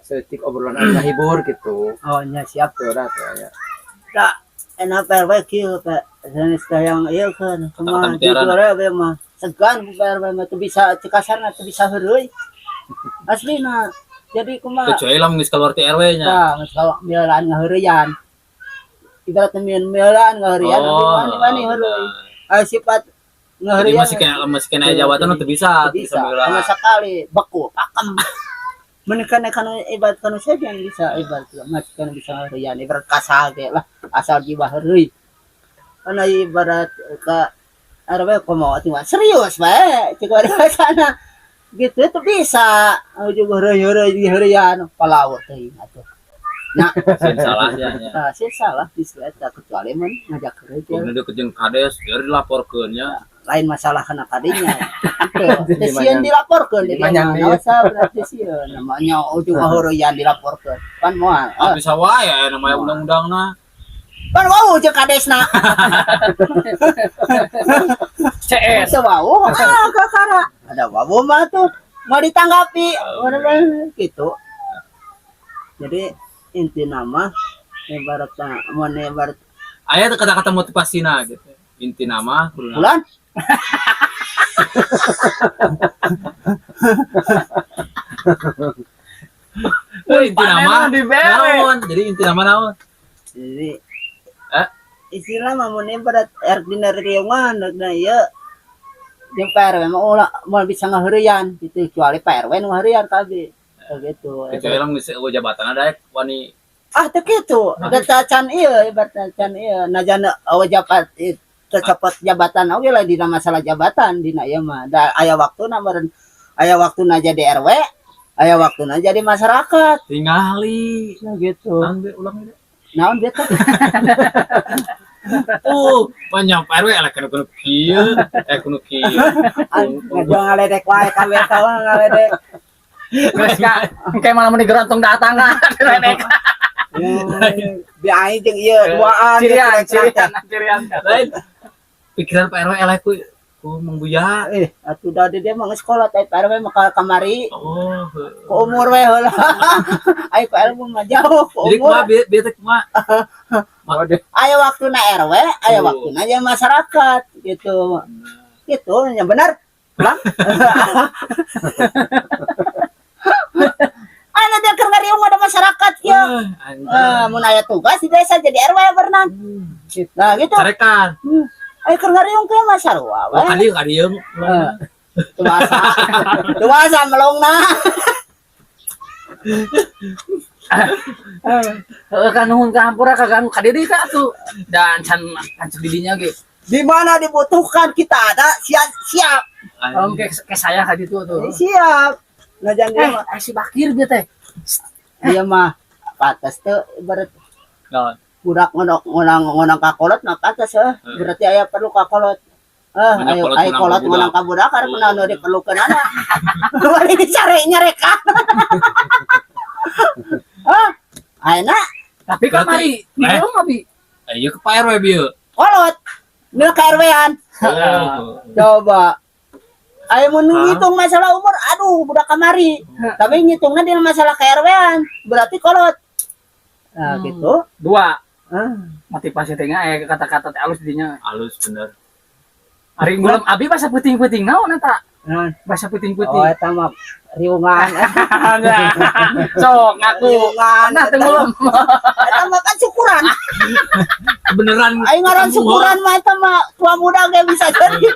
setik obrolan anu hibur gitu. Oh nya siap. Tuh dah tuh aya. Tak enak parwe kieu Pak. Jenis yang ieu kan. Cuma Kata mutiara. jujur we mah segan parwe mah teu bisa cekasarna teu bisa heureuy. Aslina. Jadi kumaha? Kecuali lah geus keluar ti RW nya. Nah, kalau mieulaan ngaheureuyan. Ibaratnya mieulaan ngaheureuyan wani-wani heureuy. Sifat ngaheureuyan Masih kena jabatan teu bisa. bisa sama sekali beku pakem menekan ibarat kanu saja yang bisa ibarat masih kan bisa ngaheureuyan ibarat kasal ge lah asal jiwa heureuy kana ibarat ka arep komo tinggal serius bae cik ada sana gitu tuh bisa juga heureuy-heureuyan palaur teuing atuh nah Sin salah ya. sih salah diseta kecuali mun ngajak heureuy Kemudian dia jeung kades biar dilaporkeun nya. lain masalah kena kadinya. Sieun dilaporkeun di mana dosa berarti sieun namanya ujung heureuyan dilaporkeun. Pan moal. Bisa wae namanya undang-undangna. Pan wau jeung kadesna. CS. Teu wau kakara. Ada wau mah tuh mau ditanggapi gitu. Jadi inti nama ibaratnya mun ibarat Aya teh kata-kata motivasina gitu. Inti nama kuduna. bulan Inti nama naon? Jadi inti nama naon? jadi istilah mah mun ibarat dina riungan na ieu jeung PRW mah ulah moal bisa ngaheureuyan gitu kecuali PRW nu ngaheureuyan kabeh gitu. Kecuali lang geus jabatan ada wani Teu kitu. Da can ieu ibaratna can ieu najana jabat tercepat jabatan oge lah dina masalah jabatan dina ieu mah. Da aya waktuna meureun aya waktuna jadi RW, aya waktuna jadi masyarakat. tingali. Nah gitu. Angge ulang ini. Naon dia teh? Banyak RW ala kuno kieu, kuno kieu. Ngajong ngaledek wae kabeh tahu ngaledek. Geus kayak malah mun digerontung datang kan. Bi aing jeung ieu duaan Cirian. Lain pikiran Pak RW ala ku mengguya. Atuh da dia mah sekolah teh PRW mah kamari. Oh. Ku umur we heula. Ai PRW mah jauh ku Jadi umur. kumaha bieu teh kumaha? Aya waktuna RW, aya waktuna aja masyarakat gitu. Gitu nya benar. Pulang. Ana dia keur ngariung ada masyarakat ya. Mun aya tugas di desa jadi RW berenang. Nah gitu. Carekan. Aya keur ngariung ke masarwa we. Kadieu. Tuasa melongna. Kan nuhun ka hampura kaganggu ka diri teh atuh. Dan can didinya ge. Di mana dibutuhkan kita ada siap. Oke, ke saya ka ditu tuh. Siap. Ngajan dia mah Si Bakir dia teh. dia mah patas teh ibarat Naon? budak ngonang kakolot na patas berarti aya perlu kakolot. Banyak Ayo kolot ngonang ka budak karena kunaon diperlukeun ana. Bari dicari nyarekan. Ayeuna Tapi kamari, di rumah bi. Ayo ke Pak RW bieu. kolot. Mil KRW-an. Coba. Ayo mun ngitung masalah umur, aduh budak kamari. Tapi ngitungna dina masalah KRW-an, berarti kolot. Nah, gitu. Dua. Motivasi teh aya kata-kata teh alus dinya. Halus bener. Ari ngulam abi bahasa puting-puting naon eta? Nah, Bahasa oh puting-puting. eta mah riungan. Sok ngaku. Riungan. Nah teu ngulam. Eta mah kan syukuran. Beneran. Aing ngaran syukuran mah eta mah tua muda ge bisa jadi.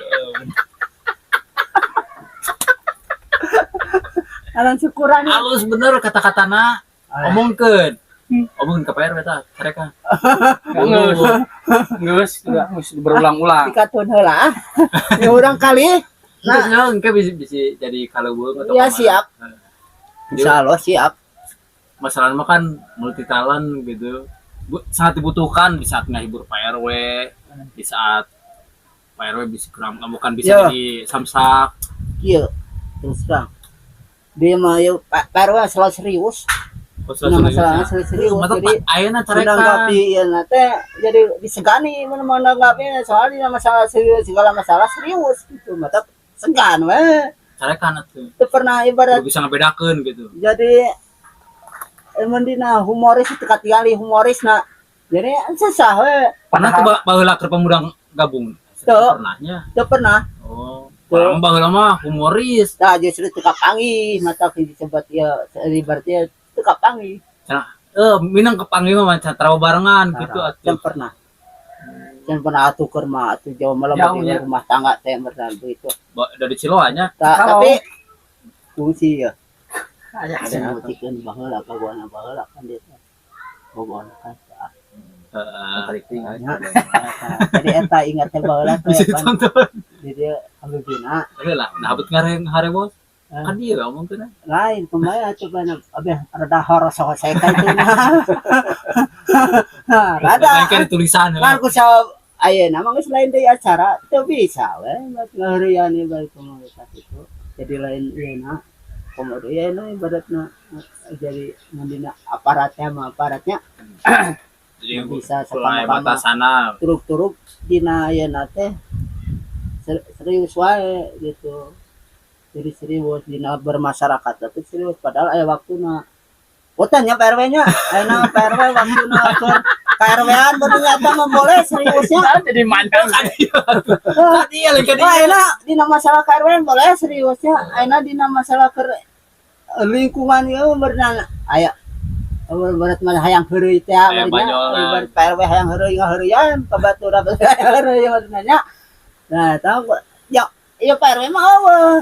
Ngaran syukuran. Halus bener kata-katana. Omongkeun. Omongkeun ka Pak RW tah, carekan. Geus berulang-ulang. Dikatun heula. Ya urang kali. Nah, engke bisa jadi kaleuweung atau Ya kemana. siap. Insyaallah siap. Masalahnya mah kan multi talent gitu. Sangat dibutuhkan di saat ngahibur Pak RW, di saat Pak RW bisa bukan bisa Ya. jadi samsak. Kieu. terus terang dia mah ya PRW selalu serius. Nah, masalahnya serius jadi ayeuna menanggapi ya nate jadi disegani menanggapi soalnya masalah serius segala masalah serius gitu mata segan we carekan atuh. itu pernah ibarat Kudu bisa ngebedakeun gitu. jadi mendina humoris itu katingali humoris na jadi susah we Pernah tuh baheula keur pemuda gabung. Tuh. Pernahnya. itu pernah Oh, orang baheula mah humoris. nah justru itu kapangi mata disebut ya ibaratnya itu kapangi Minang kepanggil mah mancan tarawa barengan gitu yang atuh. pernah atuh kerma atuh jauh malam Jauh, di ya. rumah tangga teh pernah begitu Dari Ciloanya. tapi fungsi ya Aya. ada buktikan baheula kaguana baheula kan dia bogohan kan Tarik tinggal. jadi eta ingat teh baheula teh Bisa kan ditonton. jadi ambil bina Heula, nah habet ngareng harebos. Kan dia ngomong teh. lain kembali coba abeh rada horor sok saya kan itu rada Kan tulisan. kan ku sa ayeuna mah geus lain deui acara teu bisa we ngaheureun ieu komunitas itu jadi lain ieu komodo ya ibaratna jadi mandina aparatnya mah aparatnya Jadi bisa mulai sama-sama batasana. turuk-turuk dina ayeuna teh serius wae gitu jadi serius dina bermasyarakat tapi serius padahal aya waktuna tanya PRW-nya ayeuna PRW waktuna keur KRW-an baru nyata mah boleh seriusnya Jadi mandang Tadi ya lagi ayeuna dina masalah KRW-an boleh seriusnya ayeuna dina masalah lingkungan ieu beurna aya berat mah hayang heureuy teh Hayang beurna banyolan. PRW hayang heureuy ngaheureyan kabaturan hayang heureuy beurna nya nah tahu ya ieu PRW mah eueuh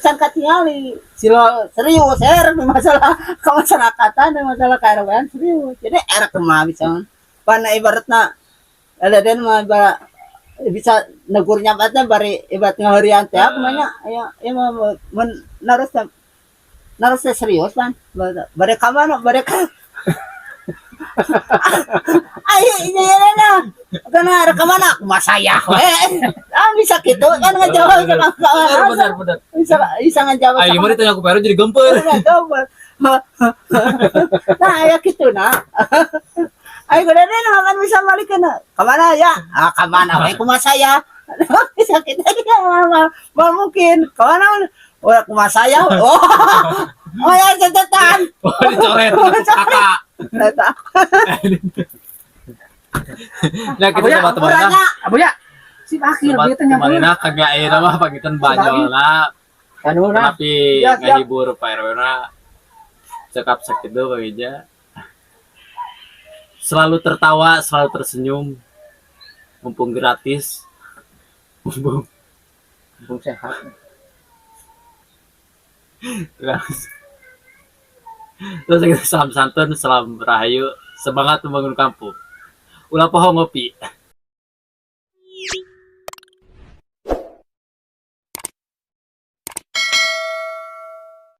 can katingali silo serius di masalah kemasyarakatan di masalah KRW-an serius jadi kumaha bisa pana ibaratna den mah bisa negur nyabatna bari ibarat ngaheureyan teh kumanya aya mah narus teh serius pan bari ka mana bari ka ayo ini na kana arek ka mana kumaha saya we bisa gitu kan ngajawab sama kawan benar. bisa ngajawab Ayo mari tanya aku Pero jadi gemper. nah ya gitu nah ayo gede deh makan bisa balik kemana ya kemana we kumaha saya bisa kita mau mungkin kemana udah kumaha saya oh ya catatan Oh, dicoret kakak. Eta. Nah, kita coba teman Abu ya. Si akhir dia tanya temanina kagak aya mah pagitan banyolna. Kanuna. Tapi Siap, siap. ngahibur Pak RW-na cekap sakitu bageja. Selalu tertawa, selalu tersenyum. Mumpung gratis. Mumpung sehat. Terus kita salam santun, salam rahayu, semangat membangun kampung. Ulah pohon ngopi.